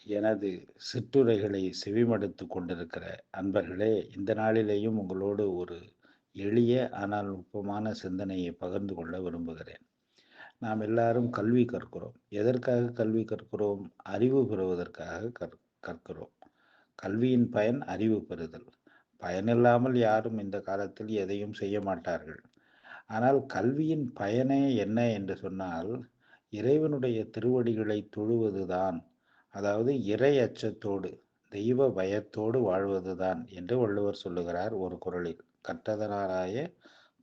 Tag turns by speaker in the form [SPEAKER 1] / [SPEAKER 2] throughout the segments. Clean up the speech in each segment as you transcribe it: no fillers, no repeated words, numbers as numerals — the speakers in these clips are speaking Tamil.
[SPEAKER 1] எனது சிற்றுரைகளை செவிமடுத்து கொண்டிருக்கிற அன்பர்களே, இந்த நாளிலேயும் உங்களோடு ஒரு எளிய ஆனால் நுட்பமான சிந்தனையை பகிர்ந்து கொள்ள விரும்புகிறேன். நாம் எல்லாரும் கல்வி கற்கிறோம். எதற்காக கல்வி கற்கிறோம்? அறிவு பெறுவதற்காக கற்கிறோம். கல்வியின் பயன் அறிவு பெறுதல். பயனில்லாமல் யாரும் இந்த காலத்தில் எதையும் செய்ய மாட்டார்கள். ஆனால் கல்வியின் பயனே என்ன என்று சொன்னால், இறைவனுடைய திருவடிகளை தொழுவதுதான். அதாவது இறை அச்சத்தோடு, தெய்வ பயத்தோடு வாழ்வதுதான் என்று வள்ளுவர் சொல்லுகிறார் ஒரு குறளில். கற்றதனாராய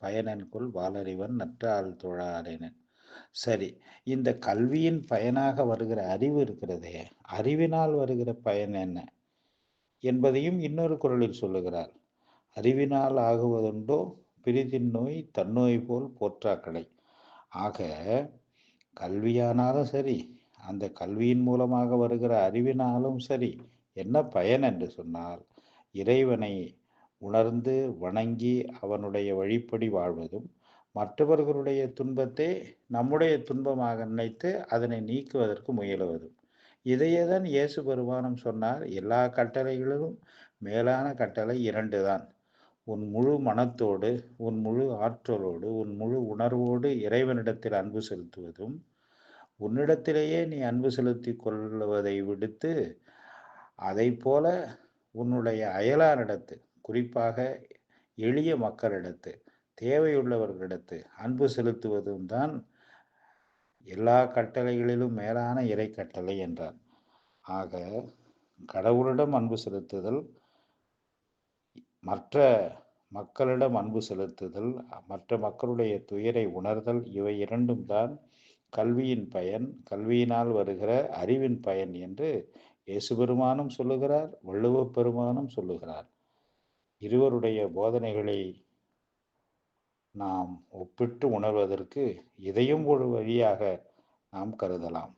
[SPEAKER 1] பயனென்கொல் வாளறிவன் நற்றால் தொழாரென. சரி, இந்த கல்வியின் பயனாக வருகிற அறிவு இருக்கிறதே, அறிவினால் வருகிற பயன் என்ன என்பதையும் இன்னொரு குறளில் சொல்லுகிறார். அறிவினால் ஆகுவதுண்டோ பிரிதின் நோய் தன்னோய் போல் போற்றாக்கடை. ஆக கல்வியானாலும் சரி, அந்த கல்வியின் மூலமாக வருகிற அறிவினாலும் சரி, என்ன பயன் என்று சொன்னால், இறைவனை உணர்ந்து வணங்கி அவனுடைய வழிப்படி வாழ்வதும், மற்றவர்களுடைய துன்பத்தை நம்முடைய துன்பமாக நினைத்து அதனை நீக்குவதற்கு முயலுவதும். இதையேதான் இயேசு பெருமானும் சொன்னார். எல்லா கட்டளைகளிலும் மேலான கட்டளை 2 தான். உன் முழு மனத்தோடு, உன் முழு ஆற்றலோடு, உன் முழு உணர்வோடு இறைவனிடத்தில் அன்பு செலுத்துவதும், உன்னிடத்திலேயே நீ அன்பு செலுத்தி கொள்வதை விடுத்து, அதை போல உன்னுடைய அயலாரிடத்து, குறிப்பாக எளிய மக்களிடத்து, தேவையுள்ளவர்களிடத்து அன்பு செலுத்துவதும் தான் எல்லா கட்டளைகளிலும் மேலான இறை கட்டளை என்றார். ஆக கடவுளிடம் அன்பு செலுத்துதல், மற்ற மக்களிடம் அன்பு செலுத்துதல், மற்ற மக்களுடைய துயரை உணர்தல், இவை 2ம் தான் கல்வியின் பயன், கல்வியினால் வருகிற அறிவின் பயன் என்று இயேசு பெருமானும் சொல்லுகிறார், வள்ளுவப் பெருமானும் சொல்லுகிறார். இருவருடைய போதனைகளை நாம் ஒப்பிட்டு உணர்வதற்கு இதையும் ஒரு வழியாக நாம் கருதலாம்.